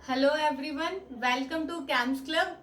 Hello everyone, welcome to Cams club.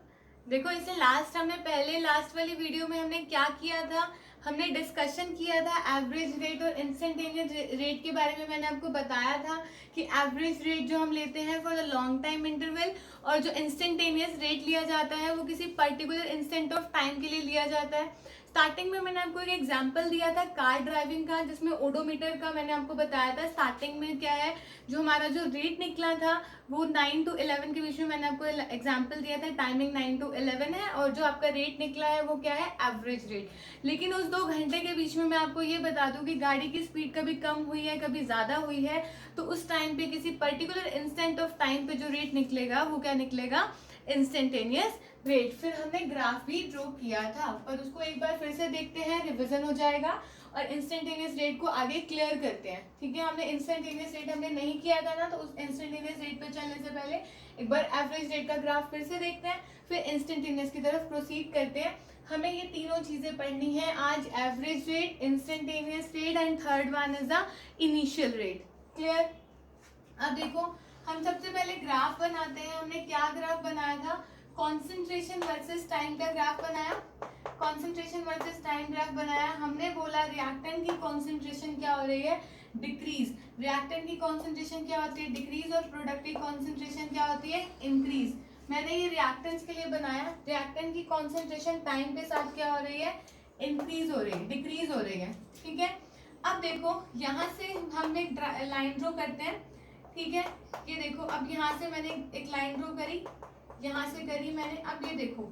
देखो, इससे last वाली वीडियो में हमने क्या किया था, हमने डिस्कशन किया था एवरेज रेट और इंस्टेंटेनियस रेट के बारे में। मैंने आपको बताया था कि एवरेज रेट जो हम लेते हैं for the long time interval, और जो इंस्टेंटेनियस रेट लिया जाता है वो किसी पर्टिकुलर इंस्टेंट ऑफ टाइम के लिए लिया जाता है। स्टार्टिंग में मैंने आपको एक एग्जांपल दिया था कार ड्राइविंग का, जिसमें ओडोमीटर का मैंने आपको बताया था स्टार्टिंग में क्या है, जो हमारा जो रेट निकला था वो 9 to 11 के बीच में मैंने आपको एग्जांपल दिया था। टाइमिंग 9 to 11 है और जो आपका रेट निकला है वो क्या है, एवरेज रेट। लेकिन उस 2 घंटे के बीच में मैं आपको ये बता दूं कि गाड़ी की स्पीड कभी कम हुई है कभी ज्यादा हुई है, तो उस टाइम पे किसी पर्टिकुलर इंस्टेंट ऑफ टाइम पे जो रेट निकलेगा वो क्या निकलेगा, इंस्टेंटेनियस रेट। फिर हमने ग्राफ भी ड्रॉ किया था, पर उसको एक बार फिर से देखते हैं, रिविजन हो जाएगा और इंस्टेंटेनियस रेट को आगे क्लियर करते हैं। ठीक है, हमने इंस्टेंटेनियस रेट हमने नहीं किया था ना, तो उस इंस्टेंटेनियस रेट पे चलने से पहले एक बार एवरेज रेट का ग्राफ फिर से देखते हैं, फिर इंस्टेंटेनियस की तरफ प्रोसीड करते हैं। हमें ये तीनों चीजें पढ़नी है आज, average rate, instantaneous rate and third one is the initial rate. Clear? अब देखो, हम सबसे पहले ग्राफ बनाते हैं। हमने क्या ग्राफ बनाया था, कॉन्सेंट्रेशन वर्सेस टाइम का ग्राफ बनाया। कॉन्सेंट्रेशन वर्सेस टाइम ग्राफ बनाया। हमने बोला रिएक्टेंट की कॉन्सेंट्रेशन क्या हो रही है, डिक्रीज। रिएक्टेंट की कॉन्सेंट्रेशन क्या होती है, डिक्रीज, और प्रोडक्ट की कॉन्सेंट्रेशन क्या होती है, इंक्रीज। मैंने ये रिएक्टेंट्स के लिए बनाया। रिएक्टेंट की कॉन्सेंट्रेशन टाइम के साथ क्या हो रही है, इंक्रीज हो रही है, डिक्रीज हो रही है। ठीक है, अब देखो यहाँ से हम एक लाइन ड्रॉ करते हैं। ठीक है, ये देखो, अब यहाँ से मैंने एक लाइन ड्रॉ करी, यहाँ से करी मैंने। अब ये देखो,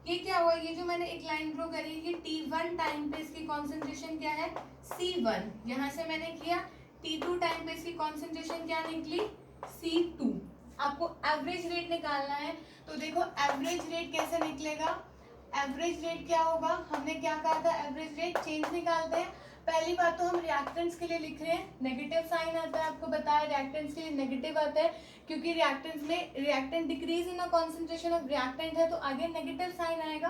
ये क्या हुआ, ये जो मैंने एक लाइन ड्रॉ करी, ये T1 टाइम पे इसकी कॉन्सेंट्रेशन क्या है, C1। यहाँ से मैंने किया T2 टाइम पे इसकी कॉन्सेंट्रेशन क्या निकली, C2। आपको एवरेज रेट निकालना है, तो देखो एवरेज रेट कैसे निकलेगा। एवरेज रेट क्या होगा, हमने क्या कहा था, एवरेज रेट चेंज निकालते हैं। पहली बात तो हम रिएक्टेंट्स के लिए लिख रहे हैं, नेगेटिव साइन आता है, आपको बताया रिएक्टेंट्स के लिए नेगेटिव आता है, क्योंकि रिएक्टेंट्स में reactant decrease in the concentration of reactant है, तो आगे नेगेटिव साइन आएगा।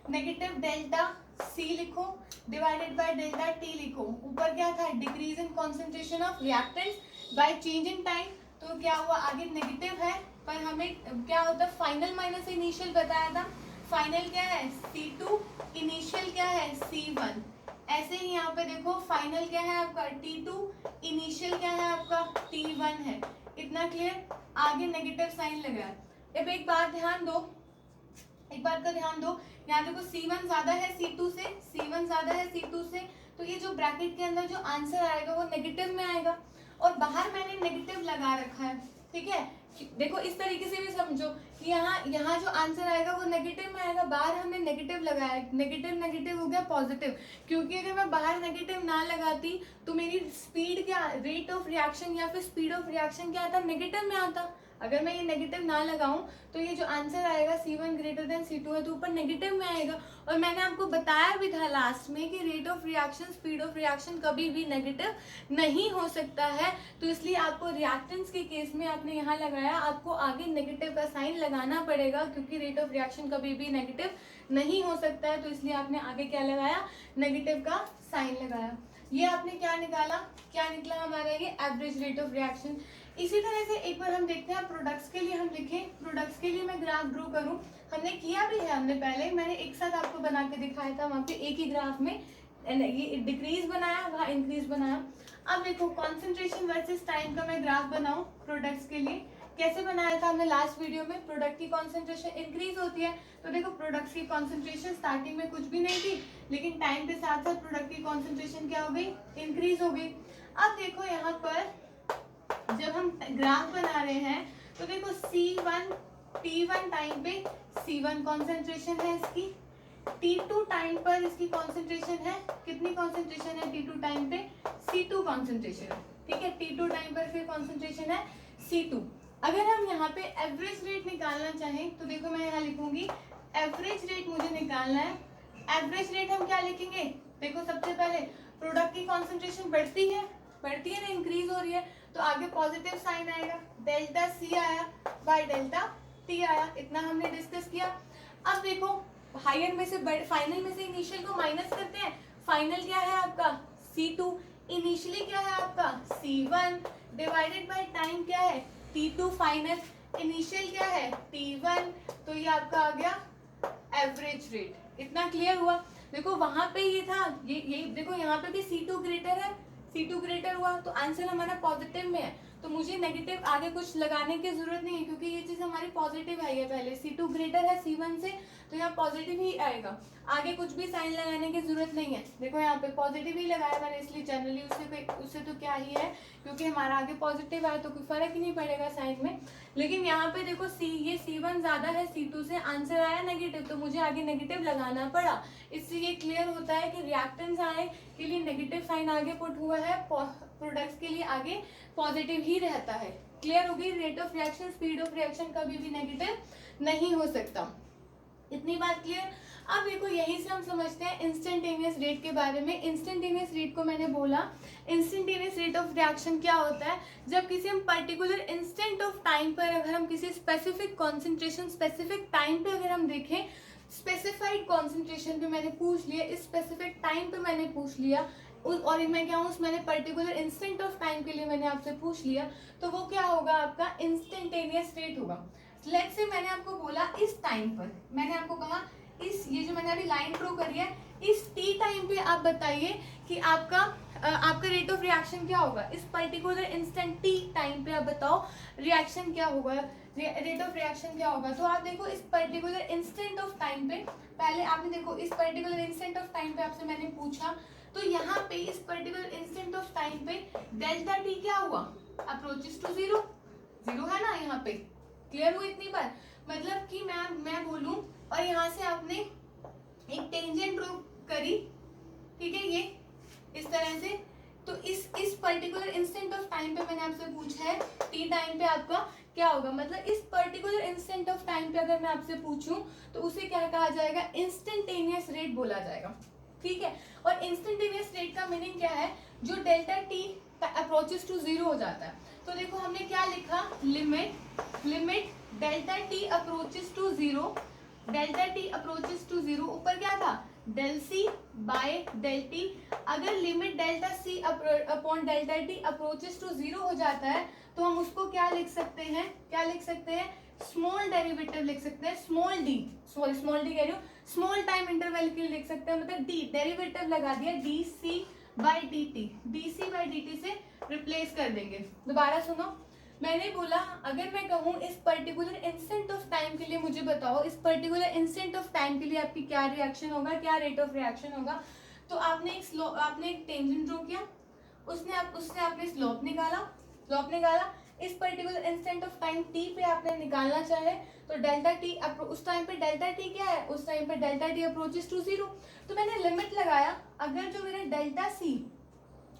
नेगेटिव डेल्टा सी लिखो डिवाइडेड बाय डेल्टा टी लिखो। ऊपर क्या था, decrease in concentration of reactants by change in time, तो क्या हुआ, आगे नेगेटिव है, पर हमें क्या होता है, फाइनल माइनस इनिशियल बताया था। फाइनल क्या है, C2, इनिशियल क्या है, C1। ऐसे ही यहाँ पे देखो, फाइनल क्या है आपका T2, इनिशियल क्या है आपका T1 है। इतना क्लियर? आगे नेगेटिव साइन लगा है। अब एक बात ध्यान दो, एक बात का ध्यान दो, यहाँ देखो C1 ज्यादा है C2 से, C1 ज्यादा है C2 से, तो ये जो ब्रैकेट के अंदर जो आंसर आएगा वो नेगेटिव में आएगा, और बाहर मैंने नेगेटिव लगा रखा है। ठीक है, देखो इस तरीके से भी समझो कि यहाँ जो आंसर आएगा वो नेगेटिव में आएगा, बाहर हमने नेगेटिव लगाया, नेगेटिव नेगेटिव हो गया पॉजिटिव, क्योंकि अगर मैं बाहर नेगेटिव ना लगाती तो मेरी स्पीड क्या, रेट ऑफ रिएक्शन या फिर स्पीड ऑफ रिएक्शन क्या आता, नेगेटिव में आता। अगर मैं ये नेगेटिव ना लगाऊं तो ये जो आंसर आएगा C1 ग्रेटर देन C2 है, तो ऊपर नेगेटिव में आएगा। और मैंने आपको बताया भी था लास्ट में कि rate of reaction, speed of reaction कभी भी नेगेटिव नहीं हो सकता है, तो इसलिए आपको रिएक्टेंट्स के केस में आपने यहाँ लगाया, आपको आगे नेगेटिव का साइन लगाना पड़ेगा, क्योंकि रेट ऑफ रिएक्शन कभी भी नेगेटिव नहीं हो सकता है, तो इसलिए आपने आगे क्या लगाया, नेगेटिव का साइन लगाया। ये आपने क्या निकाला, क्या निकला हमारा ये एवरेज रेट ऑफ रिएक्शन। इसी तरह से एक बार हम देखते हैं प्रोडक्ट्स के लिए, हम लिखें प्रोडक्ट्स के लिए मैं ग्राफ ड्रॉ करूं, हमने किया भी है, हमने पहले मैंने एक साथ आपको बना के दिखाया था वहां पे एक ही ग्राफ में, ये डिक्रीज बनाया, वहाँ इंक्रीज बनाया। अब देखो कॉन्सेंट्रेशन वर्सेस टाइम का मैं ग्राफ बनाऊं प्रोडक्ट्स के लिए, कैसे बनाया था हमने लास्ट वीडियो में, प्रोडक्ट की कॉन्सेंट्रेशन इंक्रीज होती है, तो देखो प्रोडक्ट्स की कॉन्सेंट्रेशन स्टार्टिंग में कुछ भी नहीं थी, लेकिन टाइम के साथ साथ प्रोडक्ट की कॉन्सेंट्रेशन क्या हो गई, इंक्रीज हो गई। अब देखो यहाँ पर जब हम ग्राफ बना रहे हैं, तो देखो C1, T1 टाइम पे C1 कॉन्सेंट्रेशन है इसकी, T2 टाइम पर इसकी कॉन्सेंट्रेशन है, कितनी कॉन्सेंट्रेशन है T2 टाइम पे, C2 कॉन्सेंट्रेशन है। ठीक है, T2 टाइम पर फिर कॉन्सेंट्रेशन है C2। अगर हम यहाँ पे एवरेज रेट निकालना चाहें, तो देखो मैं यहाँ लिखूंगी एवरेज रेट मुझे निकालना है। एवरेज रेट हम क्या लिखेंगे, देखो सबसे पहले प्रोडक्ट की कॉन्सेंट्रेशन बढ़ती है ना, इंक्रीज हो रही है, तो आगे पॉजिटिव साइन आएगा, डेल्टा C आया बाय डेल्टा T आया, इतना हमने डिस्कस किया। अब देखो हायर में से फाइनल में से इनिशियल को माइनस करते हैं, फाइनल क्या है आपका C2, इनिशियली क्या है आपका C1 डिवाइडेड बाय टाइम क्या है T2 फाइनल। इनिशियल क्या है T1, तो ये आपका आ गया एवरेज रेट। इतना क्लियर हुआ। देखो वहां पे ये था, ये देखो यहाँ पे भी C2 ग्रेटर है, C2 ग्रेटर हुआ तो आंसर हमारा पॉजिटिव में है, तो मुझे नेगेटिव आगे कुछ लगाने की जरूरत नहीं है क्योंकि ये चीज हमारी पॉजिटिव आई है। पहले C2 ग्रेटर है C1 से, तो यहाँ पॉजिटिव ही आएगा, आगे कुछ भी साइन लगाने की जरूरत नहीं है। देखो यहाँ पे पॉजिटिव ही लगाया मैंने, इसलिए जनरली उससे तो क्या ही है, क्योंकि हमारा आगे पॉजिटिव आया तो कोई फर्क ही नहीं पड़ेगा साइन में। लेकिन यहाँ पे देखो ये C1 ज्यादा है C2 से, आंसर आया नेगेटिव, तो मुझे आगे नेगेटिव लगाना पड़ा। इससे ये क्लियर होता है कि रिएक्टेंस आए के लिए नेगेटिव साइन आगे पुट हुआ है, प्रोडक्ट्स के लिए आगे पॉजिटिव ही रहता है। क्लियर होगी। Rate of reaction, speed of reaction कभी भी नेगेटिव नहीं हो सकता। इतनी बात क्लियर। अब देखो यही से हम समझते हैं इंस्टेंटेनियस रेट के बारे में। इंस्टेंटेनियस रेट को मैंने बोला, इंस्टेंटेनियस रेट ऑफ रिएक्शन क्या होता है, जब किसी हम पर्टिकुलर इंस्टेंट ऑफ टाइम पर अगर हम किसी स्पेसिफिक कॉन्सेंट्रेशन, स्पेसिफिक टाइम पे अगर हम देखें, स्पेसिफाइड कॉन्सेंट्रेशन पे मैंने पूछ लिया, इस स्पेसिफिक टाइम पे मैंने पूछ लिया, और मैं क्या हूँ मैंने पर्टिकुलर इंस्टेंट ऑफ टाइम के लिए मैंने आपसे पूछ लिया, तो वो क्या होगा आपका इंस्टेंटेनियस रेट होगा। लेट्स से मैंने आपको बोला इस टाइम पर, मैंने आपको कहा इस, ये जो मैंने अभी लाइन ड्रॉ करी है, इस टी टाइम पे आप बताइए कि आपका रेट ऑफ रिएक्शन क्या होगा। इस पर्टिकुलर इंस्टेंट टी टाइम पे आप बताओ रिएक्शन क्या होगा, रेट ऑफ रिएक्शन क्या होगा। तो आप देखो इस पर्टिकुलर इंस्टेंट ऑफ टाइम पे, पहले आपने देखो इस पर्टिकुलर इंस्टेंट ऑफ टाइम पे आपसे मैंने पूछा, तो यहाँ पे इस पर्टिकुलर इंस्टेंट ऑफ टाइम पे डेल्टा टी क्या हुआ, अप्रोचेस टू जीरो, जीरो है ना यहाँ पे। क्लियर हुई इतनी बात। मतलब कि मैं बोलूं और यहाँ से आपने एक टेंजेंट ड्रॉ करी, ठीक है, ये इस तरह से, तो इस पर्टिकुलर इंस्टेंट ऑफ टाइम पे मैंने आपसे पूछा है टी टाइम पे आपका क्या होगा। मतलब इस पर्टिकुलर इंस्टेंट ऑफ टाइम पे अगर मैं आपसे पूछूं तो उसे क्या कहा जाएगा, इंस्टेंटेनियस रेट बोला जाएगा, ठीक है। और इंस्टेंटेनियस रेट का मीनिंग क्या है, जो delta T approaches to zero हो जाता है। तो देखो हमने क्या लिखा, limit delta T approaches to zero, delta T approaches to zero, ऊपर क्या था del c by del t. अगर limit delta C upon delta T approaches to zero हो जाता है तो हम उसको क्या लिख सकते हैं, क्या लिख सकते हैं, स्मॉल डेरिवेटिव लिख सकते हैं, small D, sorry small D कह रही हूँ, स्मॉल टाइम इंटरवल के लिए लिख सकते हैं, मतलब डी डेरिवेटिव लगा दिया, D C by D T, D C by D T से रिप्लेस कर देंगे। दोबारा सुनो, मैंने बोला अगर मैं कहूँ इस पर्टिकुलर इंस्टेंट ऑफ टाइम के लिए मुझे बताओ, इस पर्टिकुलर इंस्टेंट ऑफ टाइम के लिए आपकी क्या रिएक्शन होगा, क्या रेट ऑफ रिएक्शन होगा। तो आपने एक टेंजेंट ड्रॉ किया, उससे आपने स्लोप निकाला, इस particular instant of time T पे आपने निकालना चाहे तो डेल्टा टी, उस टाइम पे डेल्टा टी क्या है, उस टाइम पे delta T approaches to zero, तो मैंने लिमिट लगाया, अगर जो मेरा delta C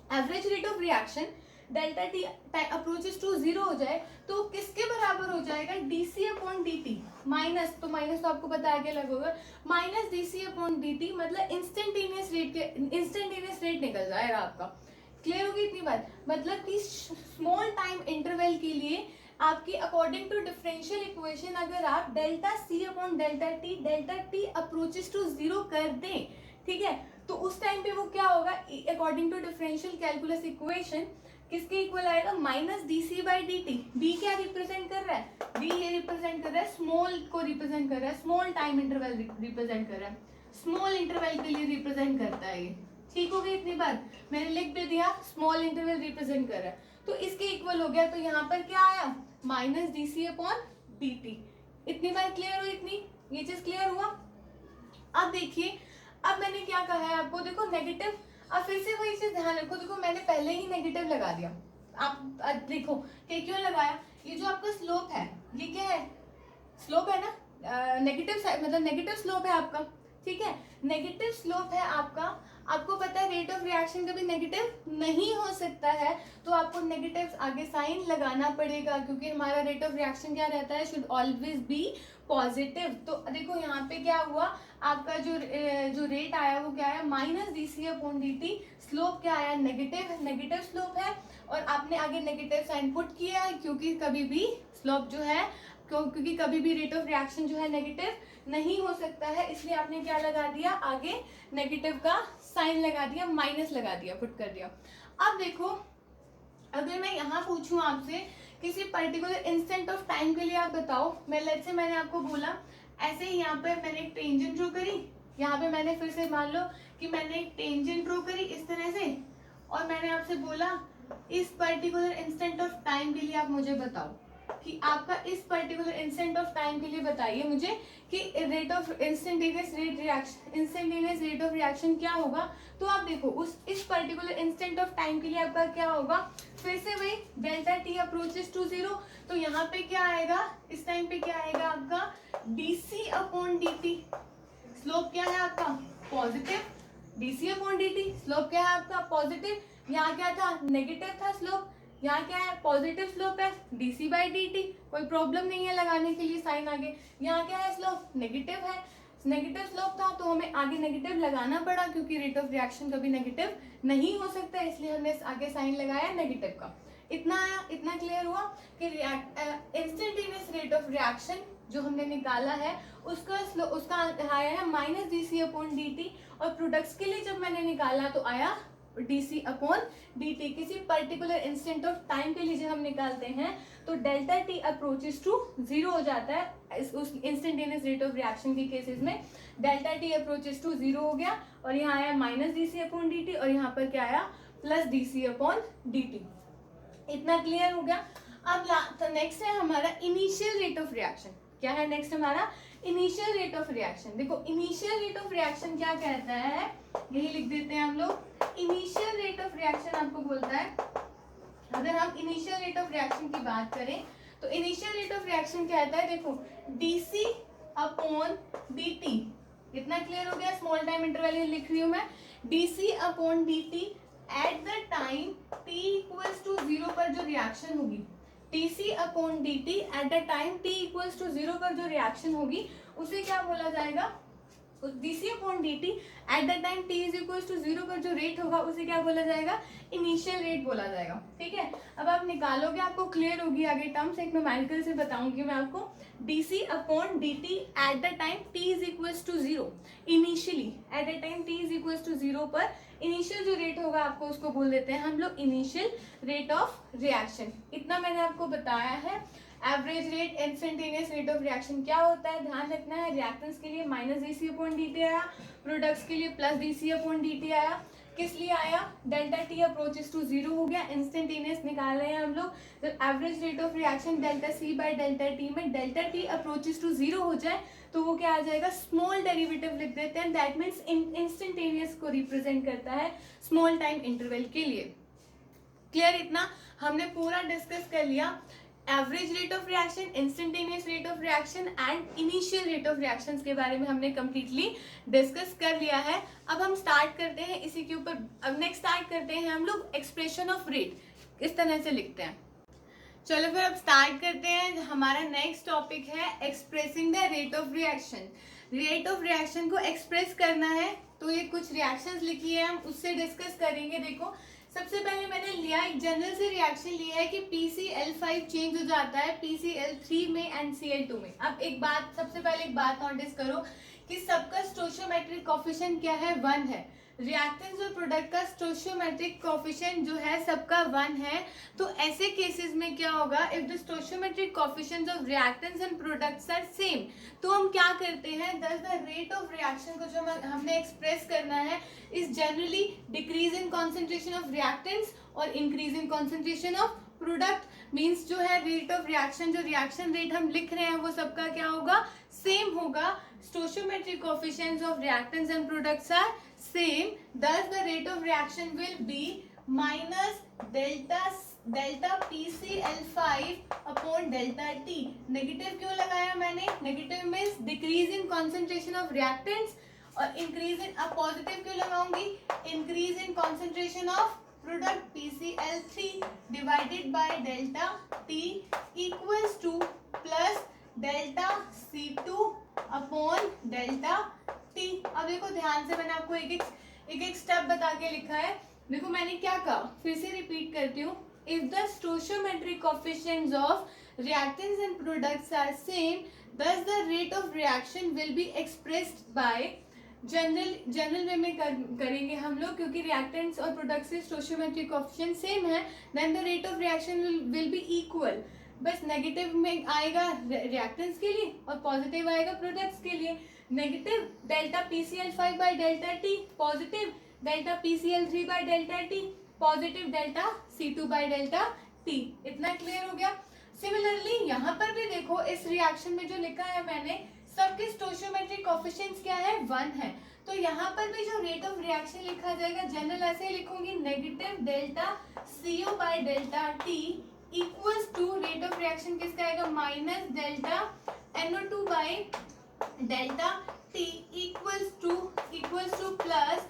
average rate of reaction delta T approaches to zero हो जाए तो किसके बराबर हो जाएगा, D C upon D T, minus, तो माइनस तो आपको पता है क्या लगेगा, minus D C upon D T, मतलब इंस्टेंटेनियस रेट निकल जाएगा आपका। क्लियर होगी इतनी बात। मतलब कि स्मॉल टाइम इंटरवल के लिए आपकी अकॉर्डिंग टू डिफरेंशियल इक्वेशन अगर आप delta C upon delta T approaches to zero कर दें, ठीक है, तो उस टाइम पे वो क्या होगा, according to differential calculus equation किसके इक्वल आएगा, minus D C by D T. D क्या रिप्रेजेंट कर रहा है, डी ये रिप्रेजेंट कर रहा है स्मॉल को रिप्रेजेंट कर रहा है, स्मॉल टाइम इंटरवल रिप्रेजेंट कर रहा है, स्मॉल इंटरवल के लिए रिप्रेजेंट करता है ये। ठीक हो गई इतनी बात, मैंने लिख भी दिया स्मॉल इंटरवल रिप्रेजेंट कर रहा है, तो इसके इक्वल हो गया, तो यहाँ पर क्या आया, minus D C upon D T. इतनी बात क्लियर हुई, इतनी ये चीज क्लियर हुआ। अब देखिए, अब मैंने क्या कहा है आपको, देखो नेगेटिव, अब फिर से वही चीज ध्यान रखो, देखो मैंने पहले ही नेगेटिव लगा दिया, आप देखो कि क्यों लगाया, ये जो आपका स्लोप है ये क्या है, स्लोप है ना, नेगेटिव मतलब नेगेटिव स्लोप है आपका, ठीक है, नेगेटिव स्लोप है आपका, आपको पता है रेट ऑफ रिएक्शन कभी नेगेटिव नहीं हो सकता है, तो आपको नेगेटिव आगे साइन लगाना पड़ेगा, क्योंकि हमारा रेट ऑफ रिएक्शन क्या रहता है, शुड ऑलवेज बी पॉजिटिव। तो देखो यहाँ पे क्या हुआ, आपका जो रेट आया वो क्या आया, minus D C upon D T, slope क्या आया, नेगेटिव स्लोप है, और आपने आगे नेगेटिव साइन पुट किया है, क्योंकि कभी भी स्लोप जो है, क्योंकि कभी भी रेट ऑफ रिएक्शन जो है नेगेटिव नहीं हो सकता है, इसलिए आपने क्या लगा दिया, आगे नेगेटिव का साइन लगा दिया, माइनस लगा दिया, पुट कर दिया। अब देखो, अगर मैं यहाँ पूछूं आपसे किसी पर्टिकुलर इंस्टेंट ऑफ टाइम के लिए आप बताओ। लेट्स से मैंने आपको बोला ऐसे ही, यहाँ पे मैंने एक टेंजेंट ड्रॉ करी, यहाँ पे मैंने फिर से मान लो कि मैंने एक टेंजेंट ड्रॉ करी इस तरह से, और मैंने आपसे बोला इस पर्टिकुलर इंस्टेंट ऑफ टाइम के लिए आप मुझे बताओ कि आपका इस पर्टिकुलर इंस्टेंट ऑफ टाइम के लिए बताइए मुझे कि rate of instantaneous rate of reaction क्या होगा। तो आप देखो उस इस पर्टिकुलर इंस्टेंट ऑफ टाइम के लिए आपका क्या होगा, फिर से वही delta T approaches to zero. तो यहाँ पे क्या आएगा, इस टाइम पे क्या आएगा आपका dc अपॉन dt। स्लोप क्या है आपका positive, dc upon dt slope क्या है आपका पॉजिटिव। यहाँ क्या था नेगेटिव था स्लोप, यहाँ क्या है पॉजिटिव स्लोप है dc बाई dt, कोई प्रॉब्लम नहीं है लगाने के लिए साइन आगे। यहाँ क्या है स्लोप नेगेटिव है, नेगेटिव स्लोप था तो हमें आगे नेगेटिव लगाना पड़ा क्योंकि रेट ऑफ रिएक्शन कभी नेगेटिव नहीं हो सकता, इसलिए हमने आगे साइन लगाया नेगेटिव का। इतना आया, इतना क्लियर हुआ कि इंस्टेंटेनियस रेट ऑफ रिएक्शन जो हमने निकाला है उसका आया है माइनस dc अपॉन dt, और प्रोडक्ट्स के लिए जब मैंने निकाला तो आया dc अपॉन dt। किसी पर्टिकुलर इंस्टेंट ऑफ टाइम के लिए जब हम निकालते हैं तो delta T approaches to zero हो जाता है। उस इंस्टेंटेनियस रेट ऑफ रिएक्शन के केसेस में delta T approaches to zero हो गया, और यहाँ आया माइनस dc अपॉन dt, और यहाँ पर क्या आया प्लस dc अपॉन dt। इतना क्लियर हो गया। अब तो नेक्स्ट है हमारा इनिशियल रेट ऑफ रिएक्शन। क्या है नेक्स्ट हमारा इनिशियल रेट ऑफ रिएक्शन। देखो इनिशियल रेट ऑफ रिएक्शन क्या कहता है, यही लिख देते हैं हम लोग। इनिशियल रेट ऑफ रिएक्शन आपको बोलता है, अगर हम इनिशियल रेट ऑफ रिएक्शन की बात करें तो इनिशियल रेट ऑफ रिएक्शन कहता है देखो dc अपॉन dt। इतना क्लियर हो गया, स्मॉल टाइम इंटरवल लिख रही हूं मैं, dc upon dt at the time t equals to zero पर जो रिएक्शन होगी, dc upon dt at the time t equals to zero पर जो रिएक्शन होगी उसे क्या बोला जाएगा, उस dc upon dt at the time t is equals to zero पर जो रेट होगा उसे क्या बोला जाएगा, इनिशियल रेट बोला जाएगा। ठीक है, अब आप निकालोगे आपको क्लियर होगी आगे टर्म्स, एक न्यूमेरिकल से बताऊंगी मैं आपको। dc upon dt at the time t is equals to zero, initially at the time t is equals to zero पर इनिशियल जो रेट होगा आपको उसको बोल देते हैं हम लोग इनिशियल रेट ऑफ रिएक्शन। इतना मैंने आपको बताया है। Average rate instantaneous rate of reaction क्या होता है ध्यान रखना है। रिएक्टेंट्स के लिए माइनस dc अपॉन dt आया, प्रोडक्ट्स के लिए प्लस dc अपॉन dt आया। किस लिए आया, delta T approaches to zero हो गया, इंस्टेंटेनियस निकाल रहे हैं हम लोग। जब average rate of reaction delta c by delta t में delta T approaches to zero हो जाए तो वो क्या आ जाएगा, स्मॉल डेरिवेटिव लिख देते हैं, दैट मीन्स इंस्टेंटेनियस को रिप्रेजेंट करता है स्मॉल टाइम इंटरवल के लिए। क्लियर, इतना हमने पूरा डिस्कस कर लिया। Average rate of reaction, instantaneous rate of reaction and initial rate of reactions के बारे में हमने कंप्लीटली डिस्कस कर लिया है। अब हम स्टार्ट करते हैं इसी के ऊपर। अब नेक्स्ट स्टार्ट करते हैं हम लोग एक्सप्रेशन ऑफ रेट, इस तरह से लिखते हैं। चलो फिर अब स्टार्ट करते हैं। हमारा नेक्स्ट टॉपिक है expressing the rate of reaction. Rate of reaction को एक्सप्रेस करना है तो ये कुछ रिएक्शंस लिखी है, हम उससे डिस्कस करेंगे। देखो सबसे पहले मैंने लिया एक जनरल से रिएक्शन लिया है कि PCl5 चेंज हो जाता है PCl3 में एंड Cl2 में। अब एक बात, सबसे पहले एक बात नोटिस करो कि सबका स्टोइचियोमेट्रिक कोएफिशिएंट क्या है, 1 है। रिएक्टेंट्स और प्रोडक्ट का स्टोइचियोमेट्रिक कोएफिशिएंट जो है सबका 1 है। तो ऐसे केसेस में क्या होगा, if the stoichiometric coefficients of reactants and products are same, तो हम क्या करते हैं, दस द रेट ऑफ रिएक्शन को जो हमने एक्सप्रेस करना है is generally decrease in concentration of reactants और increase in concentration of product. Means जो है रेट ऑफ रिएक्शन, जो रिएक्शन रेट हम लिख रहे हैं वो सबका क्या होगा, सेम होगा। Stoichiometric coefficients of reactants and products are same, thus the rate of reaction will be minus delta PCl5 upon delta T। Negative क्यों लगाया मैंने, negative means decrease in concentration of reactants, और इंक्रीज इन, अब positive क्यों लगाऊंगी, increase in concentration of product PCl3 divided by delta T equals to plus delta C2 upon delta T। अब देखो ध्यान से, मैंने आपको एक एक स्टेप बता के लिखा है। देखो मैंने क्या कहा, फिर से रिपीट करती हूँ। If the stoichiometric coefficients of reactants and products are same, thus the rate of reaction will be expressed by general way में करेंगे हम लोग, क्योंकि रिएक्टेंट्स और प्रोडक्ट्स के स्टोइचियोमेट्रिक कोएफिशिएंट सेम है, then the rate of reaction will be equal. बस negative में आएगा रिएक्टेंट्स के लिए और पॉजिटिव आएगा प्रोडक्ट्स के लिए। Negative delta PCl5 by delta T, positive delta PCl3 by delta T, positive delta C2 by delta T. इतना क्लियर हो गया। सिमिलरली यहाँ पर भी देखो, इस रिएक्शन में जो लिखा है मैंने, सबके स्टोइचियोमेट्रिक कोएफिशिएंट्स क्या है, 1 है। तो यहाँ पर भी जो रेट ऑफ रिएक्शन लिखा जाएगा, जनरल ऐसे ही लिखूंगी, negative delta CO by delta T equals to rate of reaction किसका आएगा, minus delta NO2 by delta T equals to plus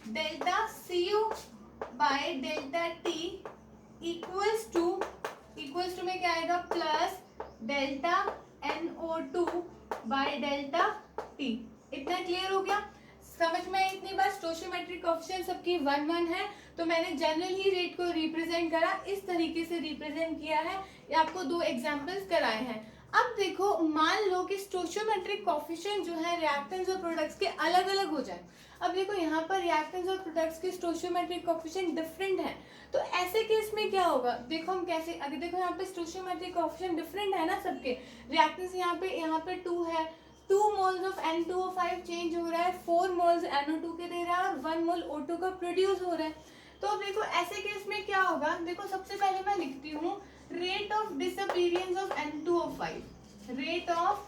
delta CO by delta T equals to में क्या आएगा, plus delta NO2 by delta T. इतना clear हो गया, समझ में आई इतनी बात। स्टोइचियोमेट्रिक कोएफिशिएंट सबकी 1 है, तो मैंने जनरल ही रेट को रिप्रेजेंट करा, इस तरीके से रिप्रेजेंट किया है। ये आपको 2 एग्जांपल्स कराए हैं। अब देखो, मान लो कि स्टोइचियोमेट्रिक कोएफिशिएंट जो है रिएक्टेंट्स और प्रोडक्ट्स के अलग अलग हो जाए। अब देखो यहाँ पर रिएक्टेंट्स और प्रोडक्ट्स के स्टोइचियोमेट्रिक कोएफिशिएंट डिफरेंट है, तो ऐसे केस में क्या होगा, देखो हम कैसे, अगर देखो यहाँ पे स्टोइचियोमेट्रिक कोएफिशिएंट डिफरेंट है ना सबके। रिएक्टेंट्स यहाँ पे 2 है, 2 मोल्स ऑफ N2O5 चेंज हो रहा है, 4 मोल्स NO2 के दे रहा है और 1 मोल O2 का प्रोड्यूस हो रहा है। तो देखो ऐसे केस में क्या होगा, देखो सबसे पहले मैं लिखती हूँ rate of disappearance of N2O5, rate of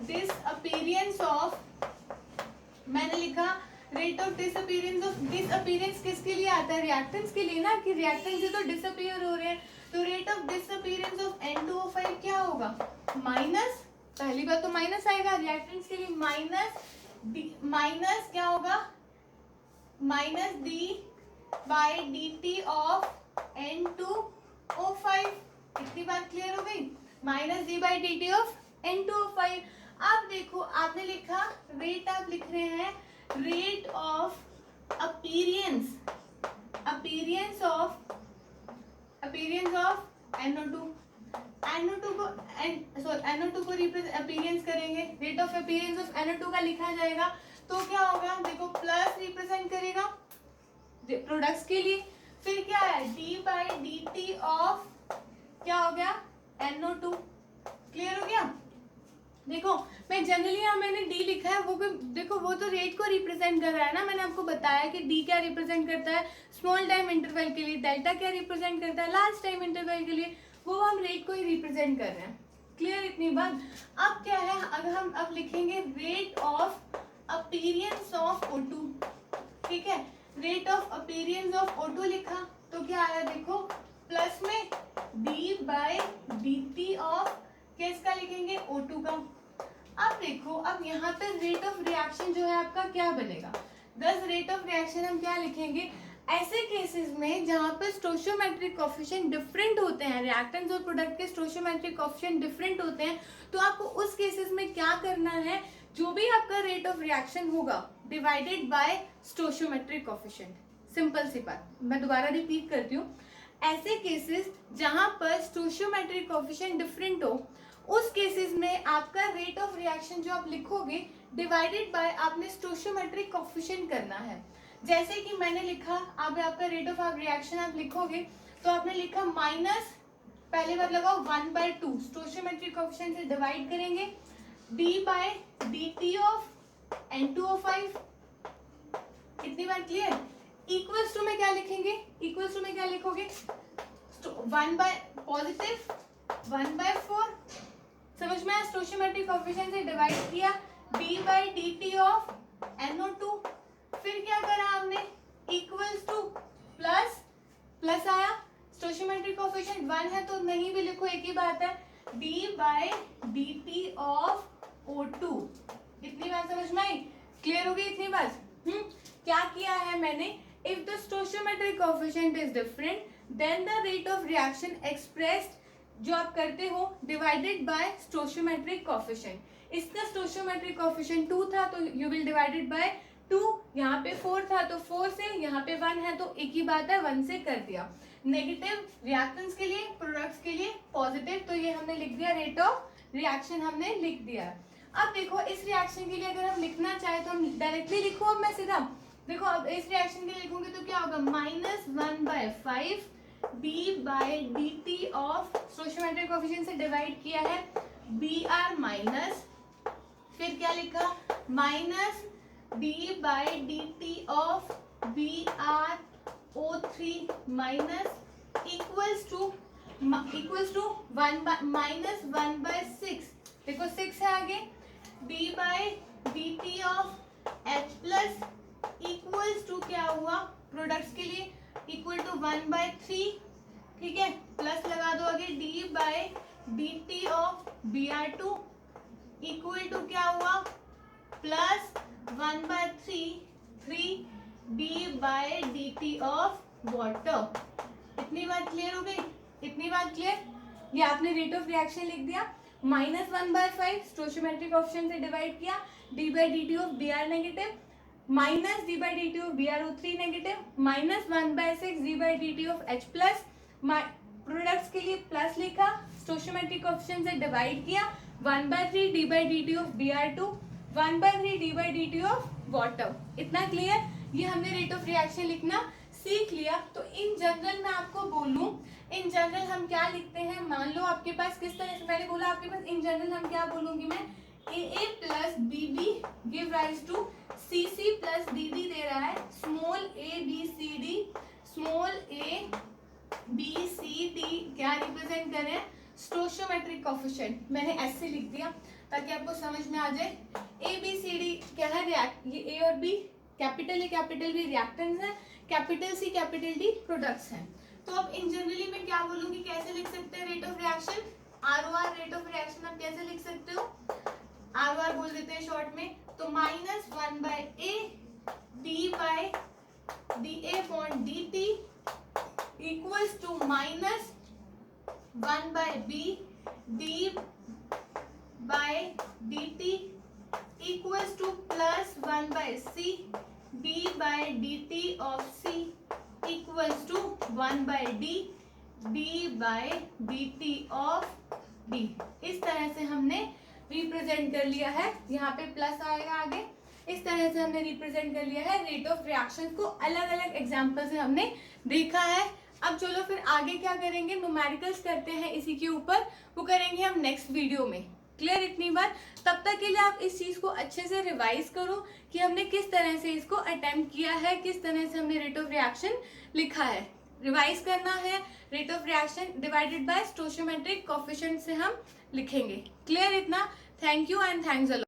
disappearance of, मैंने लिखा रेट ऑफ डिसअपीयरेंस किसके लिए आता है, रिएक्टेंट्स के लिए ना, कि रिएक्टेंट्स तो डिसअपीयर हो रहे हैं। तो rate of disappearance of N2O5 क्या होगा, माइनस, पहली बात तो माइनस आएगा रिएक्टेंट्स के लिए, माइनस क्या होगा, minus D by dt of N2O5। इतनी बात क्लियर हो गई, minus D by dt of N2O5। अब देखो आपने लिखा रेट, आप लिख रहे हैं rate of appearance of NO2 को रिप्रेजेंट अपीयरेंस करेंगे, rate of appearance of NO2 का लिखा जाएगा। तो क्या होगा, देखो प्लस रिप्रेजेंट करेगा प्रोडक्ट्स के लिए, फिर क्या है d बाई dt ऑफ, क्या हो गया, NO2। क्लियर हो गया। देखो मैं जनरली यहाँ मैंने d लिखा है, वो देखो वो तो रेट को रिप्रेजेंट कर रहा है ना, मैंने आपको बताया कि d क्या रिप्रेजेंट करता है स्मॉल टाइम इंटरवल के लिए, डेल्टा क्या रिप्रेजेंट करता है लार्ज टाइम इंटरवल के लिए, वो हम रेट को ही रिप्रेजेंट कर रहे हैं। क्लियर इतनी बात। अब क्या है, अगर हम अब लिखेंगे rate of appearance of O2, ठीक है, rate of appearance of O2 लिखा तो क्या आया, देखो प्लस में d बाई dt ऑफ किसका लिखेंगे, O2 का। अब देखो, अब यहाँ पे रेट ऑफ रिएक्शन जो है आपका क्या बनेगा, दस रेट ऑफ रिएक्शन हम क्या लिखेंगे, ऐसे केसेस में जहाँ पर स्टोइचियोमेट्रिक कोएफिशिएंट डिफरेंट होते हैं, रिएक्टेंट्स और प्रोडक्ट के स्टोइचियोमेट्रिक कोएफिशिएंट डिफरेंट होते हैं, तो आपको उस केसेस में क्या करना है, जो भी आपका रेट ऑफ रिएक्शन होगा divided by stoichiometric coefficient. Simple सी बात, मैं दोबारा रिपीट करती हूँ, ऐसे केसेस जहां पर स्टोइचियोमेट्रिक कोएफिशिएंट डिफरेंट हो, उस केसेस में आपका रेट ऑफ रिएक्शन जो आप लिखोगे डिवाइडेड बाय आपने स्टोइचियोमेट्रिक कोएफिशिएंट करना है। जैसे कि मैंने लिखा, अब आपका रेट ऑफ रिएक्शन आप लिखोगे तो आपने लिखा माइनस, पहले बार लगाओ 1/2, स्टोइचियोमेट्रिक कोएफिशिएंट से डिवाइड करेंगे d by dt of N2O5। इतनी बार क्लियर। इक्वल्स टू में क्या लिखेंगे, इक्वल्स टू में क्या लिखोगे, 1/4, समझ में आया, स्टोइचियोमेट्रिक कोएफिशिएंट से डिवाइड किया d by dt of NO2, फिर क्या करा हमने, इक्वल्स टू प्लस आया, स्टोइचियोमेट्रिक कोएफिशिएंट 1 है तो नहीं भी लिखो, एक ही बात है, d by dt of O2। इतनी बात समझ में आई, क्लियर हो गई इतनी बात। क्या किया है मैंने, if the stoichiometric coefficient is different then the rate of reaction expressed जो आप करते हो डिवाइडेड बाय स्टोइचियोमेट्रिक कोएफिशिएंट। इसका स्टोइचियोमेट्रिक कोएफिशिएंट 2 था तो यू विल डिवाइडेड बाय 2, यहाँ पे 4 था तो 4 से, यहाँ पे 1 है तो एक ही बात है 1 से कर दिया। नेगेटिव रिएक्टेंट्स के लिए, प्रोडक्ट्स के लिए पॉजिटिव, तो ये हमने लिख दिया, रेट ऑफ रिएक्शन हमने लिख दिया। अब देखो इस रिएक्शन के लिए अगर हम लिखना चाहे तो हम डायरेक्टली लिखो। अब मैं सीधा देखो अब इस रिएक्शन के लिए लिखूंगी तो क्या होगा, -1/5 b/dt ऑफ स्टोइचियोमेट्रिक कोएफिशिएंट से डिवाइड किया है Br माइनस, फिर क्या लिखा, -d/dt of BrO3 minus equals to -1/6, देखो 6 है आगे, d/dt of H plus equals to क्या हुआ, प्रोडक्ट्स के लिए इक्वल टू 1/3, ठीक है, प्लस लगा दो आगे d/dt of Br2 equal to क्या हुआ, प्लस 1/3 d/dt ऑफ वाटर। इतनी बात क्लियर हो गई, इतनी बात क्लियर। ये आपने रेट ऑफ रिएक्शन लिख दिया, -1/5 स्टोइचियोमेट्रिक कोएफिशिएंट से डिवाइड किया, d/dt of Br negative minus d/dt of BrO3 negative, -1/6 d/dt of H plus, products के लिए प्लस लिखा, स्टोइचियोमेट्रिक कोएफिशिएंट से डिवाइड किया, 1/3 d/dt of Br2, 1/3 d/dt of water. इतना क्लियर। ये हमने रेट ऑफ रिएक्शन लिखना सीख लिया। तो इन जनरल मैं आपको बोलूं, इन जनरल हम क्या लिखते हैं, मान लो आपके पास किस तरह से, मैंने बोला आपके पास इन जनरल हम क्या बोलूंगी मैं, AA plus BB give rise to CC plus DD दे रहा है, स्मॉल ABCD, स्मॉल ABCD क्या रिप्रेजेंट कर रहे हैं, स्टोइचियोमेट्रिक कोएफिशिएंट। मैंने ऐसे लिख दिया ताकि आपको समझ में आ जाए। ABCD क्या है, ये A और B capital A capital B reactants हैं, capital C capital D products हैं। तो अब इन जनरली मैं क्या बोलूंगी, कैसे लिख सकते हैं rate of reaction, ROR rate of reaction आप कैसे लिख सकते हो, ROR बोल देते हैं शॉर्ट में, तो -1/A d/dA/dt equals to -1/B d/dt equals to +1/C d/dt of C equals to 1/D d/dt of D। इस तरह से हमने रिप्रेजेंट कर लिया है, यहाँ पे प्लस आएगा आगे, इस तरह से हमने रिप्रेजेंट कर लिया है रेट ऑफ रिएक्शन को। अलग अलग एग्जांपल से हमने देखा है। अब चलो फिर आगे क्या करेंगे, न्यूमेरिकल्स करते हैं इसी के ऊपर, वो करेंगे हम नेक्स्ट वीडियो में। क्लियर इतनी बात। तब तक के लिए आप इस चीज को अच्छे से रिवाइज करो कि हमने किस तरह से इसको अटेम्प्ट किया है, किस तरह से हमने रेट ऑफ रिएक्शन लिखा है। रिवाइज करना है, rate of reaction divided by stoichiometric coefficient से हम लिखेंगे। क्लियर इतना। Thank you and thanks a lot.